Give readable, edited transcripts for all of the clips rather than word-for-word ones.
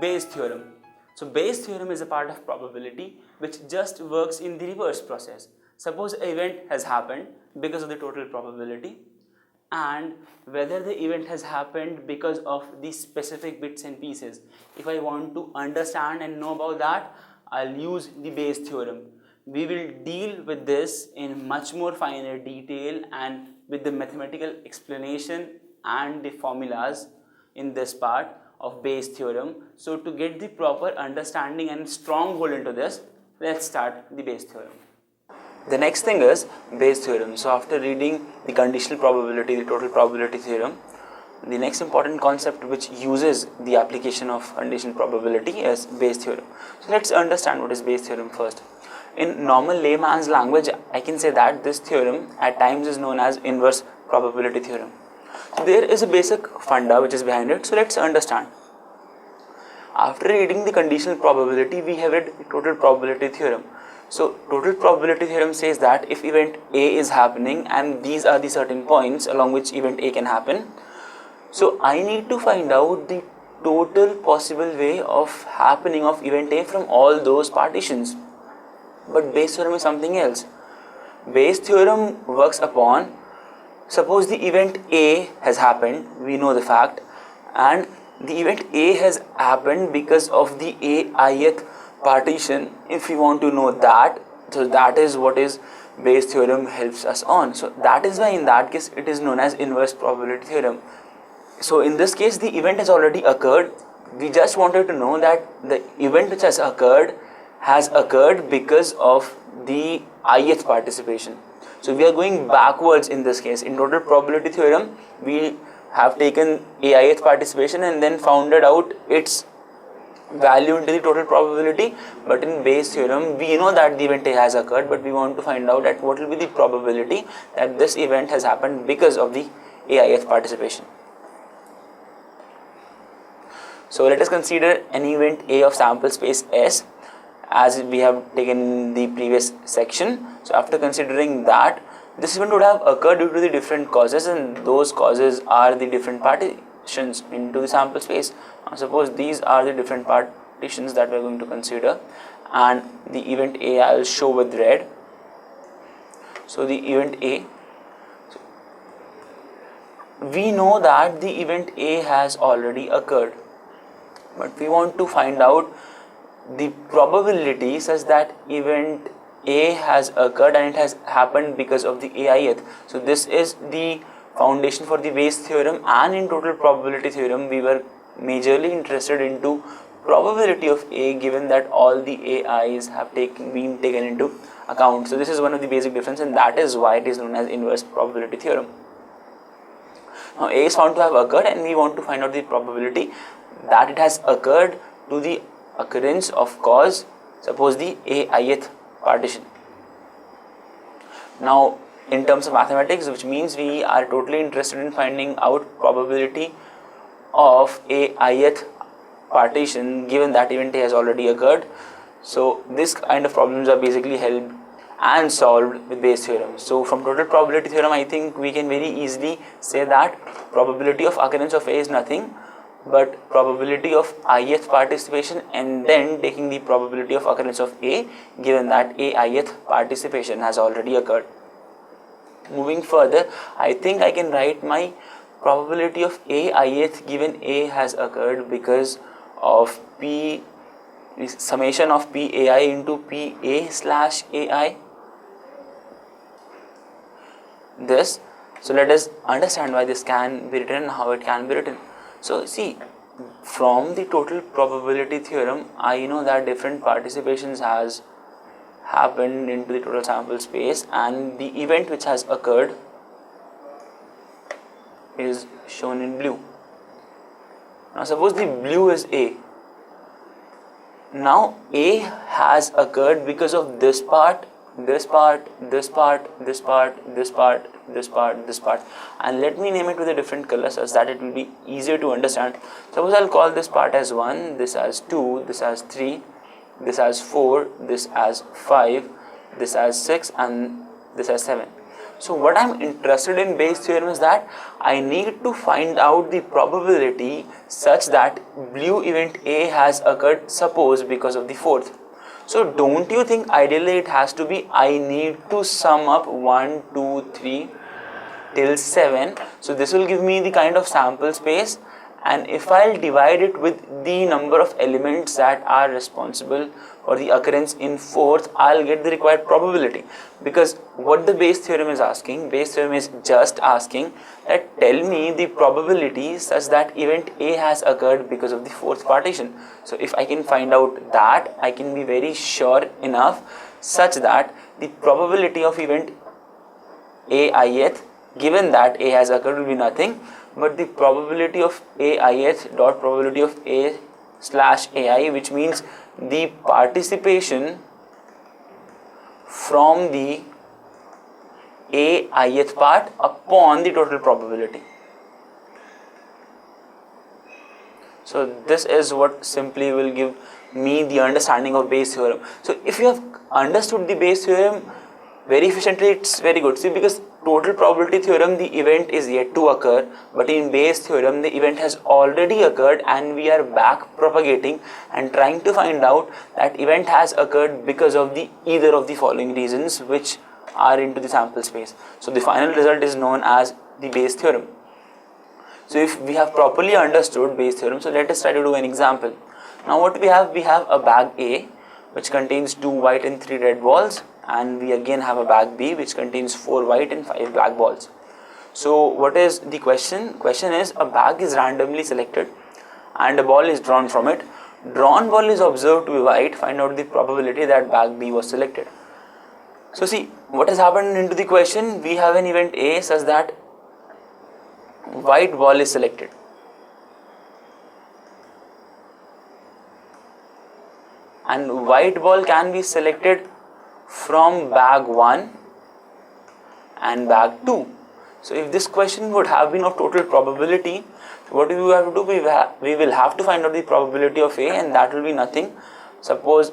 Bayes' theorem. So Bayes' theorem is a part of probability which just works in the reverse process. Suppose an event has happened because of the total probability, and whether the event has happened because of the specific bits and pieces. If I want to understand and know about that, I'll use the Bayes' theorem. We will deal with this in much more finer detail and with the mathematical explanation and the formulas in this part of Bayes' theorem. So to get the proper understanding and strong hold into this, let's start the Bayes' theorem. The next thing is Bayes' theorem. So after reading the conditional probability, the total probability theorem, the next important concept which uses the application of conditional probability is Bayes' theorem. So let's understand what is Bayes' theorem first. In normal layman's language, I can say that this theorem at times is known as inverse probability theorem. So there is a basic funda which is behind it. So let's understand. After reading the conditional probability, we have read the total probability theorem. So total probability theorem says that if event A is happening and these are the certain points along which event A can happen, so I need to find out the total possible way of happening of event A from all those partitions. But Bayes' theorem is something else. Bayes' theorem works upon, suppose the event A has happened, we know the fact, and the event A has happened because of the ith partition. If we want to know that, so that is what is Bayes' theorem helps us on. So that is why in that case it is known as inverse probability theorem. So in this case the event has already occurred. We just wanted to know that the event which has occurred because of the ith participation. So we are going backwards in this case. In total probability theorem, we have taken a ith participation and then founded out its value into the total probability. But in Bayes' theorem, we know that the event A has occurred, but we want to find out that what will be the probability that this event has happened because of the ith participation. So let us consider an event A of sample space S, as we have taken in the previous section. So after considering that, this event would have occurred due to the different causes, and those causes are the different partitions into the sample space. Now suppose these are the different partitions that we are going to consider, and the event A I will show with red. So the event A, we know that the event A has already occurred, but we want to find out the probability such that event A has occurred and it has happened because of the ith. So this is the foundation for the Bayes' theorem, and in total probability theorem we were majorly interested into probability of A, given that all the AIs have been taken into account. So this is one of the basic difference, and that is why it is known as inverse probability theorem. Now A is found to have occurred, and we want to find out the probability that it has occurred to the occurrence of cause, suppose the ith partition. Now in terms of mathematics, which means we are totally interested in finding out probability of ith partition given that event A has already occurred. So this kind of problems are basically helped and solved with Bayes' theorem. So from total probability theorem, I think we can very easily say that probability of occurrence of A is nothing but probability of ith participation, and then taking the probability of occurrence of A given that ith participation has already occurred. Moving further, I think I can write my probability of ith given A has occurred because of P summation of PAI into PA/AI. This, so let us understand why this can be written and how it can be written. So see, from the total probability theorem, I know that different participations has happened into the total sample space, and the event which has occurred is shown in blue. Now suppose the blue is A. Now A has occurred because of this part, this part, this part, this part, this part, this part, this part, and let me name it with a different color such that it will be easier to understand. Suppose I'll call this part as 1, this as 2, this as 3, this as 4, this as 5, this as 6, and this as 7. So what I'm interested in Bayes' theorem is that I need to find out the probability such that blue event A has occurred, suppose because of the fourth. So don't you think ideally it has to be, I need to sum up 1, 2, 3 till 7. So this will give me the kind of sample space, and if I'll divide it with the number of elements that are responsible for the occurrence in fourth, I'll get the required probability. Because what the Bayes theorem is asking, Bayes theorem is just asking that tell me the probability such that event A has occurred because of the fourth partition. So if I can find out that, I can be very sure enough such that the probability of event A ith, given that A has occurred, will be nothing but the probability of A ith dot probability of A slash AI, which means the participation from the A ith part upon the total probability. So this is what simply will give me the understanding of Bayes theorem. So if you have understood the Bayes theorem very efficiently, it's very good. See, because total probability theorem, the event is yet to occur, but in Bayes theorem, the event has already occurred, and we are back propagating and trying to find out that event has occurred because of the either of the following reasons which are into the sample space. So the final result is known as the Bayes theorem. So if we have properly understood Bayes theorem, so let us try to do an example. Now what we have a bag A which contains 2 white and 3 red balls, and we again have a bag B which contains 4 white and 5 black balls. So what is the question? Question is, a bag is randomly selected and a ball is drawn from it. Drawn ball is observed to be white. Find out the probability that bag B was selected. So see, what has happened into the question, we have an event A such that white ball is selected. And white ball can be selected from bag 1 and bag 2. So if this question would have been of total probability, what do we have to do? We will have to find out the probability of A, and that will be nothing. Suppose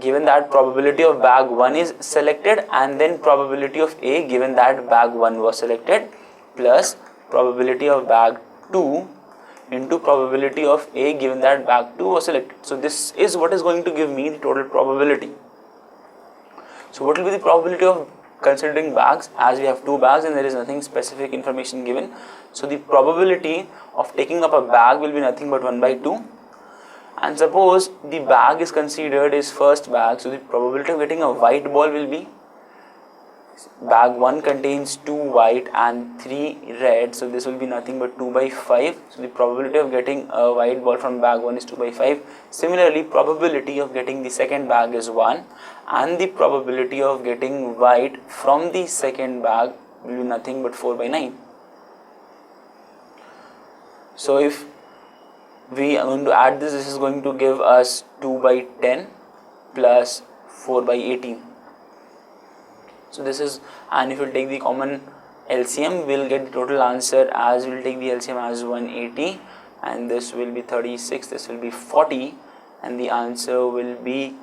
given that probability of bag 1 is selected, and then probability of A given that bag 1 was selected, plus probability of bag 2 into probability of A given that bag 2 was selected. So this is what is going to give me the total probability. So what will be the probability of considering bags, as we have 2 bags and there is nothing specific information given. So the probability of taking up a bag will be nothing but 1 by 2. And suppose the bag is considered as first bag, so the probability of getting a white ball will be, bag 1 contains 2 white and 3 red, so this will be nothing but 2 by 5. So the probability of getting a white ball from bag 1 is 2 by 5. Similarly, probability of getting the second bag is 1, and the probability of getting white from the second bag will be nothing but 4 by 9. So if we are going to add this is going to give us 2 by 10 plus 4 by 18. So this is, and if you take the common LCM, we'll get the total answer as we'll take the LCM as 180, and this will be 36, this will be 40, and the answer will be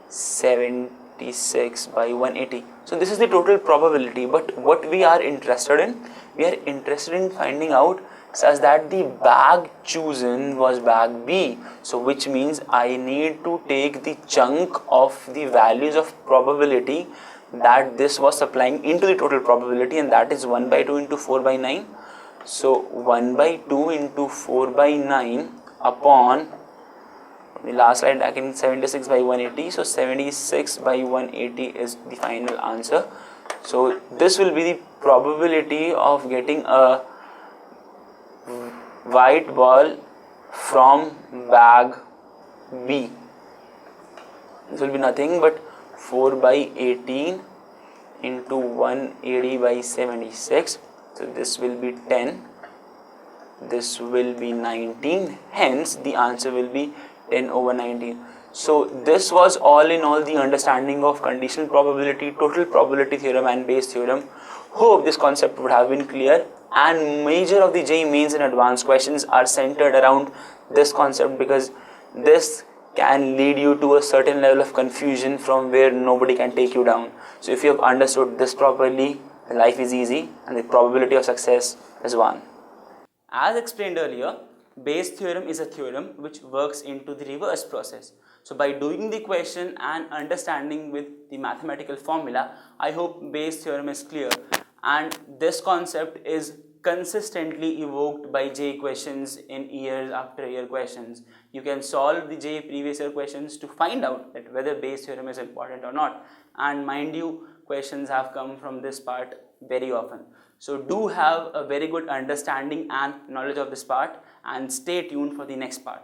76 by 180. So this is the total probability, but what we are interested in, we are interested in finding out such that the bag chosen was bag B. So which means I need to take the chunk of the values of probability that this was supplying into the total probability, and that is 1 by 2 into 4 by 9. So 1 by 2 into 4 by 9 upon the last slide, I can 76 by 180. So 76 by 180 is the final answer. So this will be the probability of getting a white ball from bag B. This will be nothing but 4 by 18 into 180 by 76. So this will be 10. This will be 19. Hence the answer will be 10 over 19. So this was all in all the understanding of conditional probability, total probability theorem and Bayes theorem. Hope this concept would have been clear, and major of the JEE mains and advanced questions are centered around this concept, because this can lead you to a certain level of confusion from where nobody can take you down. So if you have understood this properly, life is easy and the probability of success is 1. As explained earlier, Bayes' theorem is a theorem which works into the reverse process. So by doing the question and understanding with the mathematical formula, I hope Bayes' theorem is clear, and this concept is consistently evoked by JEE questions in year after year questions. You can solve the JEE previous year questions to find out that whether Bayes' theorem is important or not, and mind you, questions have come from this part very often. So do have a very good understanding and knowledge of this part, and stay tuned for the next part.